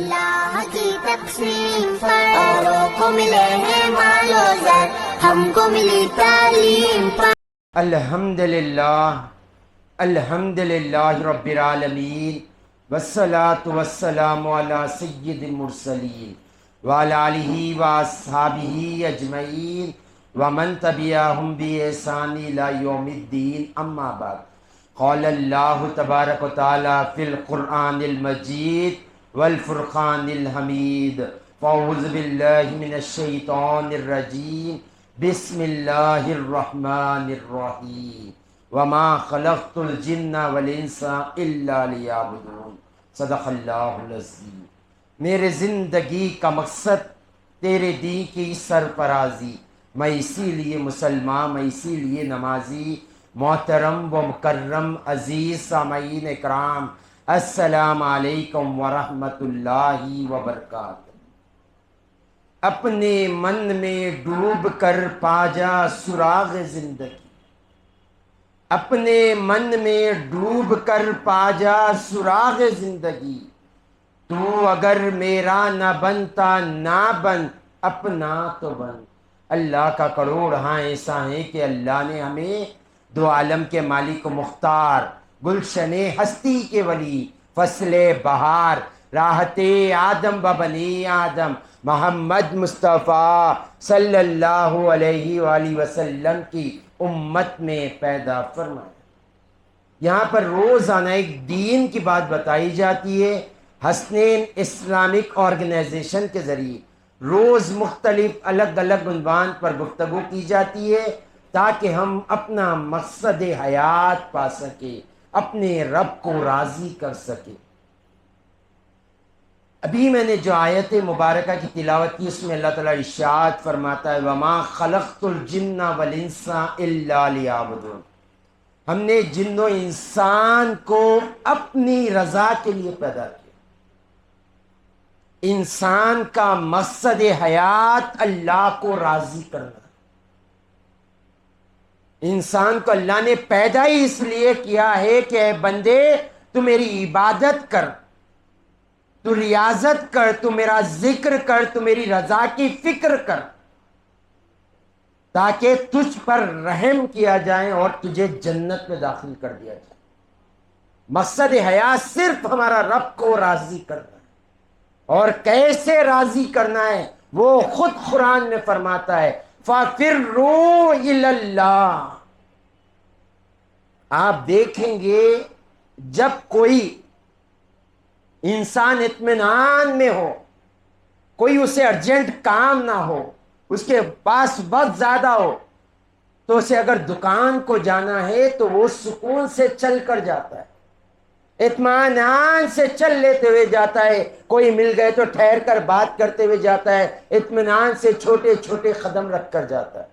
اللہ کی تقسیم پر اوروں کو ملے ہیں مال و زر، ہم کو ملی تعلیم پر۔ الحمدللہ رب العالمین، والصلاة والسلام علی سید المرسلین وعلی آلہ واصحابہ اجمعین ومن تبعہم بإحسان الی یوم الدین، اما بعد۔ قال اللہ تبارک و تعالی فی القرآن المجید والفرقان الحمید، فاعوذ باللہ من الشیطان الرجیم، بسم اللہ الرحمن الرحیم، وما خلقت الجن والانس الا لیعبدون، صدق اللہ العظیم۔ میرے زندگی کا مقصد تیرے دین کی سرفرازی، میں اسی لیے مسلمان، میں اسی لیے نمازی۔ محترم و مکرم عزیز سامعین اکرام، السلام علیکم ورحمۃ اللہ وبرکاتہ۔ اپنے من میں ڈوب کر پا جا سراغ زندگی، اپنے من میں ڈوب کر پا جا سراغ زندگی، تو اگر میرا نہ بنتا نہ بن، اپنا تو بن۔ اللہ کا کروڑ ہاں ایسا ہے کہ اللہ نے ہمیں دو عالم کے مالک و مختار، گلشن ہستی کے ولی، فصل بہار، راحت آدم و بنی آدم، محمد مصطفیٰ صلی اللہ علیہ وآلہ وسلم کی امت میں پیدا فرمایا۔ یہاں پر روزانہ ایک دین کی بات بتائی جاتی ہے۔ حسنین اسلامک آرگنائزیشن کے ذریعے روز مختلف الگ الگ عنوان پر گفتگو کی جاتی ہے تاکہ ہم اپنا مقصد حیات پا سکیں، اپنے رب کو راضی کر سکیں۔ ابھی میں نے جو آیت مبارکہ کی تلاوت کی، اس میں اللہ تعالیٰ ارشاد فرماتا ہے وَمَا خَلَقْتُ الْجِنَّ وَالْإِنسَ إِلَّا لِيَعْبُدُونِ، ہم نے جن و انسان کو اپنی رضا کے لیے پیدا کیا۔ انسان کا مقصد حیات اللہ کو راضی کرنا۔ انسان کو اللہ نے پیدا ہی اس لیے کیا ہے کہ اے بندے تو میری عبادت کر، تو ریاضت کر، تو میرا ذکر کر، تو میری رضا کی فکر کر، تاکہ تجھ پر رحم کیا جائے اور تجھے جنت میں داخل کر دیا جائے۔ مقصد حیات صرف ہمارا رب کو راضی کرنا ہے، اور کیسے راضی کرنا ہے وہ خود قرآن میں فرماتا ہے فَفِرُّوا إِلَى اللَّهِ۔ آپ دیکھیں گے جب کوئی انسان اطمینان میں ہو، کوئی اسے ارجنٹ کام نہ ہو، اس کے پاس وقت زیادہ ہو، تو اسے اگر دکان کو جانا ہے تو وہ سکون سے چل کر جاتا ہے، اطمینان سے چل لیتے ہوئے جاتا ہے۔ کوئی مل گئے تو ٹھہر کر بات کرتے ہوئے جاتا ہے، اطمینان سے چھوٹے چھوٹے قدم رکھ کر جاتا ہے۔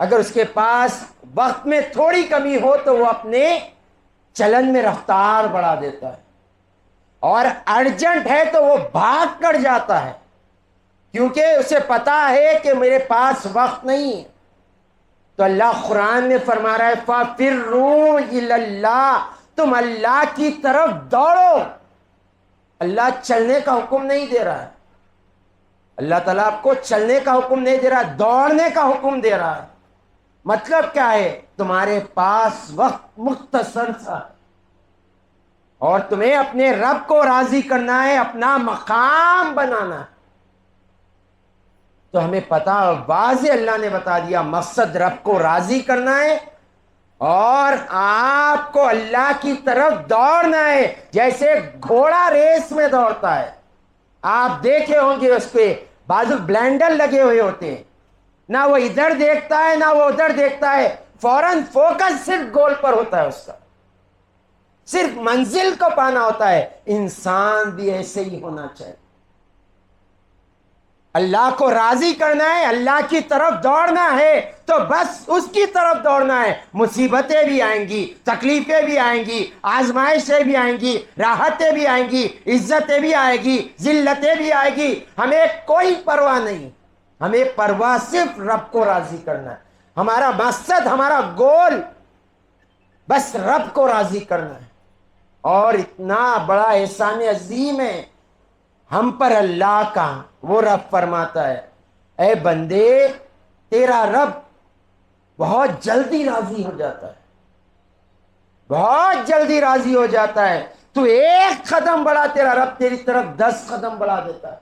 اگر اس کے پاس وقت میں تھوڑی کمی ہو تو وہ اپنے چلن میں رفتار بڑھا دیتا ہے، اور ارجنٹ ہے تو وہ بھاگ کر جاتا ہے، کیونکہ اسے پتا ہے کہ میرے پاس وقت نہیں ہے۔ تو اللہ قرآن میں فرما رہا ہے فَفِرُّوا إِلَى اللَّهِ، تم اللہ کی طرف دوڑو۔ اللہ چلنے کا حکم نہیں دے رہا ہے، اللہ تعالیٰ آپ کو چلنے کا حکم نہیں دے رہا ہے، دوڑنے کا حکم دے رہا ہے۔ مطلب کیا ہے؟ تمہارے پاس وقت مختصر سا ہے، اور تمہیں اپنے رب کو راضی کرنا ہے، اپنا مقام بنانا ہے۔ تو ہمیں پتا واضح اللہ نے بتا دیا مقصد رب کو راضی کرنا ہے، اور آپ کو اللہ کی طرف دوڑنا ہے، جیسے گھوڑا ریس میں دوڑتا ہے۔ آپ دیکھے ہوں گے اس پہ بازو بلینڈر لگے ہوئے ہوتے ہیں، نہ وہ ادھر دیکھتا ہے نہ وہ ادھر دیکھتا ہے، فوراً فوکس صرف گول پر ہوتا ہے، اس کا صرف منزل کو پانا ہوتا ہے۔ انسان بھی ایسے ہی ہونا چاہیے، اللہ کو راضی کرنا ہے، اللہ کی طرف دوڑنا ہے تو بس اس کی طرف دوڑنا ہے۔ مصیبتیں بھی آئیں گی، تکلیفیں بھی آئیں گی، آزمائشیں بھی آئیں گی، راحتیں بھی آئیں گی، عزتیں بھی آئیں گی، ذلتیں بھی آئیں گی، ہمیں کوئی پرواہ نہیں۔ ہمیں پرواہ صرف رب کو راضی کرنا ہے۔ ہمارا مقصد، ہمارا گول بس رب کو راضی کرنا ہے۔ اور اتنا بڑا احسان عظیم ہے ہم پر اللہ کا وہ رب فرماتا ہے اے بندے تیرا رب بہت جلدی راضی ہو جاتا ہے، بہت جلدی راضی ہو جاتا ہے. تو ایک قدم بڑھا تیرا رب تیری طرف 10 قدم بڑھا دیتا ہے.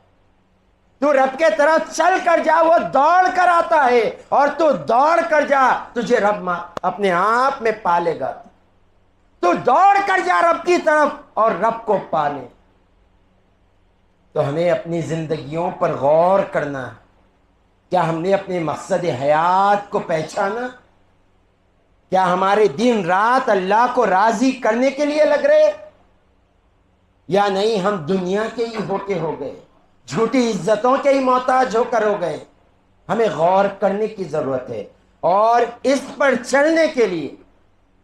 تو رب کے طرف چل کر جا وہ دوڑ کر آتا ہے، اور تو دوڑ کر جا تجھے رب اپنے آپ میں پالے گا. تو دوڑ کر جا رب کی طرف اور رب کو پالے. تو ہمیں اپنی زندگیوں پر غور کرنا ہے. کیا ہم نے اپنے مقصد حیات کو پہچانا؟ کیا ہمارے دن رات اللہ کو راضی کرنے کے لیے لگ رہے، یا نہیں ہم دنیا کے ہی ہو گئے، جھوٹی عزتوں کے ہی محتاج ہو کر ہو گئے؟ ہمیں غور کرنے کی ضرورت ہے. اور اس پر چلنے کے لیے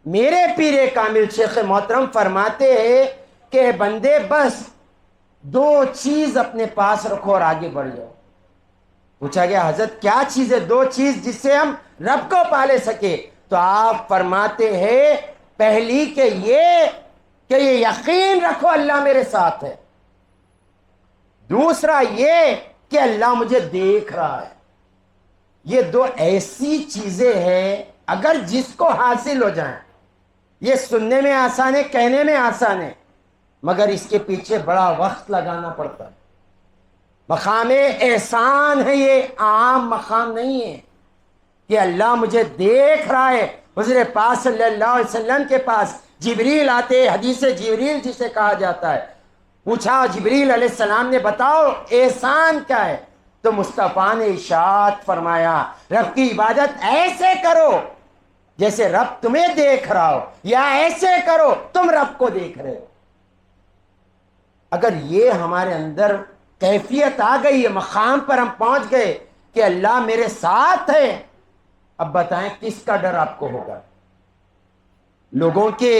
میرے پیر کامل شیخ محترم فرماتے ہیں کہ بندے بس 2 چیز اپنے پاس رکھو اور آگے بڑھ جاؤ. پوچھا گیا حضرت کیا چیز ہے 2 چیز جس سے ہم رب کو پالے سکے؟ تو آپ فرماتے ہیں پہلی کہ یہ یقین رکھو اللہ میرے ساتھ ہے. دوسرا یہ کہ اللہ مجھے دیکھ رہا ہے. یہ 2 ایسی چیزیں ہیں اگر جس کو حاصل ہو جائیں، یہ سننے میں آسان ہے، کہنے میں آسان ہے، مگر اس کے پیچھے بڑا وقت لگانا پڑتا ہے. مقام احسان ہے، یہ عام مقام نہیں ہے کہ اللہ مجھے دیکھ رہا ہے. حضور پاک صلی اللہ علیہ وسلم کے پاس جبریل آتے، حدیث جبریل جسے کہا جاتا ہے. پوچھا جبریل علیہ السلام نے بتاؤ احسان کیا ہے؟ تو مصطفیٰ نے ارشاد فرمایا رب کی عبادت ایسے کرو جیسے رب تمہیں دیکھ رہا ہو، یا ایسے کرو تم رب کو دیکھ رہے ہو. اگر یہ ہمارے اندر کیفیت آ گئی ہے، مقام پر ہم پہنچ گئے کہ اللہ میرے ساتھ ہے، اب بتائیں کس کا ڈر آپ کو ہوگا؟ لوگوں کے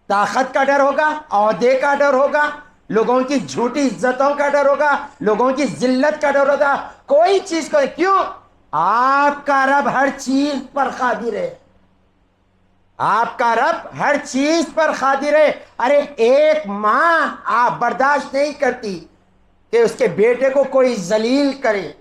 طاقت کا ڈر ہوگا، عہدے کا ڈر ہوگا، لوگوں کی جھوٹی عزتوں کا ڈر ہوگا، لوگوں کی ذلت کا ڈر ہوگا؟ کوئی چیز کو کیوں؟ آپ کا رب ہر چیز پر قادر ہے. آپ کا رب ہر چیز پر قادر ہے. ارے ایک ماں آپ برداشت نہیں کرتی کہ اس کے بیٹے کو کوئی ذلیل کرے.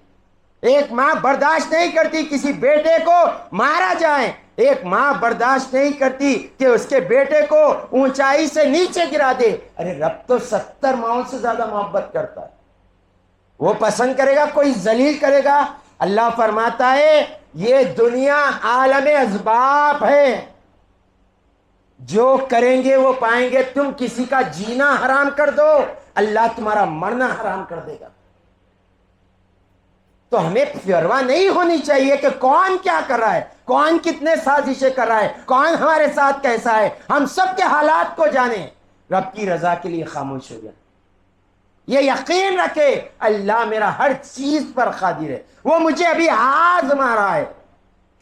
ایک ماں برداشت نہیں کرتی کسی بیٹے کو مارا جائے. ایک ماں برداشت نہیں کرتی کہ اس کے بیٹے کو اونچائی سے نیچے گرا دے. ارے رب تو 70 ماؤں سے زیادہ محبت کرتا ہے. وہ پسند کرے گا کوئی ذلیل کرے گا؟ اللہ فرماتا ہے یہ دنیا عالم اسباب ہے، جو کریں گے وہ پائیں گے. تم کسی کا جینا حرام کر دو، اللہ تمہارا مرنا حرام کر دے گا. تو ہمیں پرواہ نہیں ہونی چاہیے کہ کون کیا کر رہا ہے، کون کتنے سازشیں کر رہا ہے، کون ہمارے ساتھ کیسا ہے. ہم سب کے حالات کو جانیں، رب کی رضا کے لیے خاموش ہو جائیں. یہ یقین رکھے اللہ میرا ہر چیز پر قادر ہے، وہ مجھے ابھی آزما رہا ہے.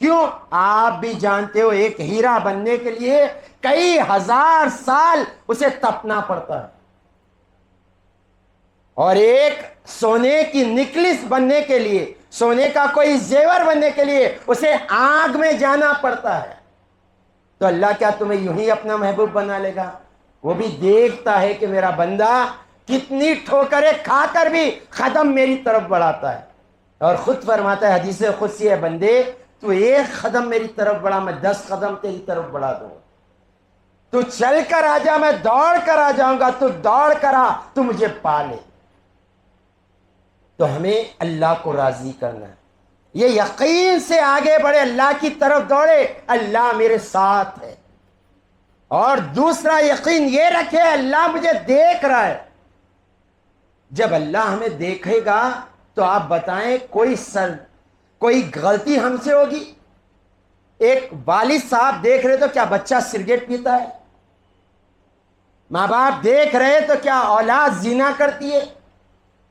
کیوں؟ آپ بھی جانتے ہو ایک ہیرا بننے کے لیے کئی ہزار سال اسے تپنا پڑتا ہے، اور ایک سونے کی نکلس بننے کے لیے، سونے کا کوئی زیور بننے کے لیے اسے آگ میں جانا پڑتا ہے. تو اللہ کیا تمہیں یوں ہی اپنا محبوب بنا لے گا؟ وہ بھی دیکھتا ہے کہ میرا بندہ کتنی ٹھوکریں کھا کر بھی قدم میری طرف بڑھاتا ہے. اور خود فرماتا ہے حدیث قدسی ہے بندے تو 1 قدم میری طرف بڑھا، میں 10 قدم تیری طرف بڑھا دوں. تو چل کر آ جا، میں دوڑ کر آ جاؤں گا. تو دوڑ کر آ، تو مجھے پالے. تو ہمیں اللہ کو راضی کرنا ہے، یہ یقین سے آگے بڑھے، اللہ کی طرف دوڑے اللہ میرے ساتھ ہے. اور دوسرا یقین یہ رکھے اللہ مجھے دیکھ رہا ہے. جب اللہ ہمیں دیکھے گا تو آپ بتائیں کوئی غلطی ہم سے ہوگی؟ ایک والد صاحب دیکھ رہے تو کیا بچہ سگریٹ پیتا ہے؟ ماں باپ دیکھ رہے تو کیا اولاد زنا کرتی ہے؟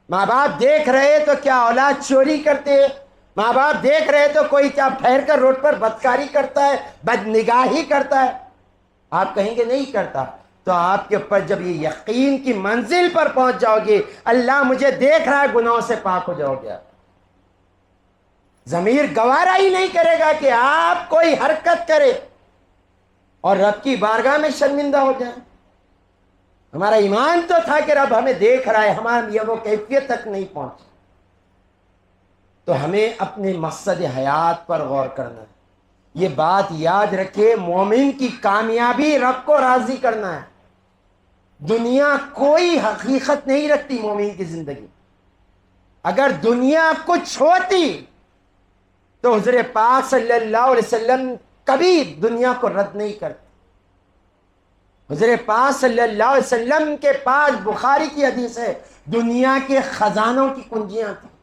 ماں باپ دیکھ رہے تو کیا اولاد چوری کرتے ہیں؟ ماں باپ دیکھ رہے تو کوئی کیا ٹھہر کر روڈ پر بدکاری کرتا ہے، بد نگاہی کرتا ہے؟ آپ کہیں گے نہیں کرتا. تو آپ کے اوپر جب یہ یقین کی منزل پر پہنچ جاؤ گے اللہ مجھے دیکھ رہا ہے، گناہوں سے پاک ہو جاؤ گے. ضمیر گوارا ہی نہیں کرے گا کہ آپ کوئی حرکت کرے اور رب کی بارگاہ میں شرمندہ ہو جائیں. ہمارا ایمان تو تھا کہ رب ہمیں دیکھ رہا ہے، ہمارا یہ وہ کیفیت تک نہیں پہنچی. تو ہمیں اپنے مقصد حیات پر غور کرنا ہے. یہ بات یاد رکھے، مومن کی کامیابی رب کو راضی کرنا ہے. دنیا کوئی حقیقت نہیں رکھتی مومن کی زندگی. اگر دنیا کچھ ہوتی تو حضور پاک صلی اللہ علیہ وسلم کبھی دنیا کو رد نہیں کرتے. حضور پاک صلی اللہ علیہ وسلم کے پاس بخاری کی حدیث ہے، دنیا کے خزانوں کی کنجیاں تھیں.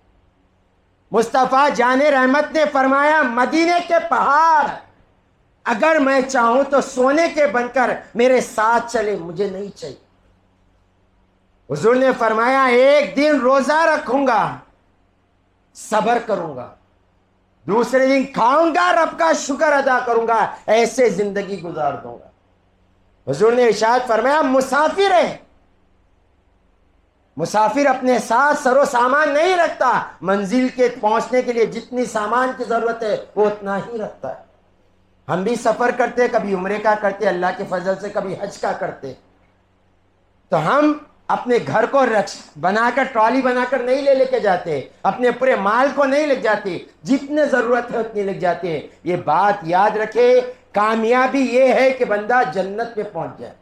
مصطفیٰ جان رحمت نے فرمایا مدینے کے پہاڑ اگر میں چاہوں تو سونے کے بن کر میرے ساتھ چلے، مجھے نہیں چاہیے. حضور نے فرمایا ایک دن روزہ رکھوں گا، صبر کروں گا، دوسرے دن کھاؤں گا، رب کا شکر ادا کروں گا، ایسے زندگی گزار دوں گا. حضور نے ارشاد فرمایا مسافر ہے، مسافر اپنے ساتھ سر و سامان نہیں رکھتا، منزل کے پہنچنے کے لیے جتنی سامان کی ضرورت ہے وہ اتنا ہی رکھتا ہے. ہم بھی سفر کرتے، کبھی عمرے کا کرتے، اللہ کے فضل سے کبھی حج کا کرتے. تو ہم اپنے گھر کو بنا کر ٹرالی بنا کر نہیں لے کے جاتے، اپنے پورے مال کو نہیں لے جاتے، جتنے ضرورت ہے اتنے لے جاتے ہیں. یہ بات یاد رکھے، کامیابی یہ ہے کہ بندہ جنت میں پہنچ جائے.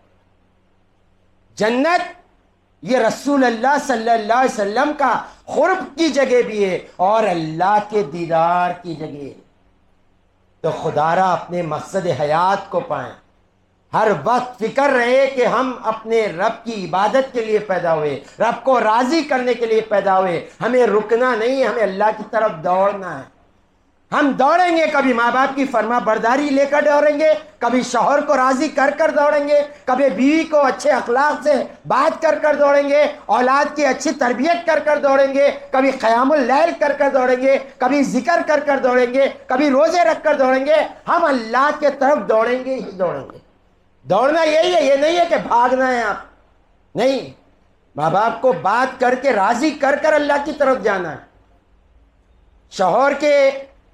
جنت یہ رسول اللہ صلی اللہ علیہ وسلم کا قرب کی جگہ بھی ہے اور اللہ کے دیدار کی جگہ ہے. تو خدارا اپنے مقصد حیات کو پائیں. ہر وقت فکر رہے کہ ہم اپنے رب کی عبادت کے لیے پیدا ہوئے، رب کو راضی کرنے کے لیے پیدا ہوئے. ہمیں رکنا نہیں، ہمیں اللہ کی طرف دوڑنا ہے. ہم دوڑیں گے، کبھی ماں باپ کی فرما برداری لے کر دوڑیں گے، کبھی شوہر کو راضی کر کر دوڑیں گے، کبھی بیوی کو اچھے اخلاق سے بات کر کر دوڑیں گے، اولاد کی اچھی تربیت کر کر دوڑیں گے، کبھی قیام اللیل کر کر دوڑیں گے، کبھی ذکر کر کر دوڑیں گے، کبھی روزے رکھ کر دوڑیں گے. ہم اللہ کے طرف دوڑیں گے ہی دوڑیں گے. دوڑنا یہی ہے، یہ نہیں ہے کہ بھاگنا ہے. آپ نہیں، ماں باپ کو بات کر کے راضی کر کر اللہ کی طرف جانا ہے. شوہر کے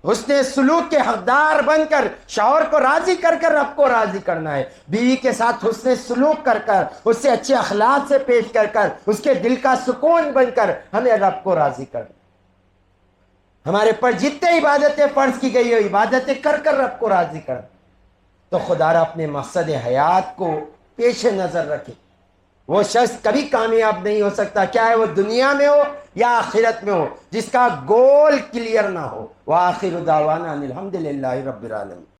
حسن سلوک کے حقدار بن کر شوہر کو راضی کر کر رب کو راضی کرنا ہے. بیوی کے ساتھ حسن سلوک کر کر، اس سے اچھے اخلاق سے پیش کر کر، اس کے دل کا سکون بن کر ہمیں رب کو راضی کرنا. ہمارے پر جتنے عبادتیں فرض کی گئی ہو عبادتیں کر کر رب کو راضی کرنا. تو خدارا اپنے مقصد حیات کو پیش نظر رکھے. وہ شخص کبھی کامیاب نہیں ہو سکتا، چاہے وہ دنیا میں ہو یا آخرت میں ہو، جس کا گول کلیئر نہ ہو. وآخر دعوانا ان الحمد للہ رب العالمین.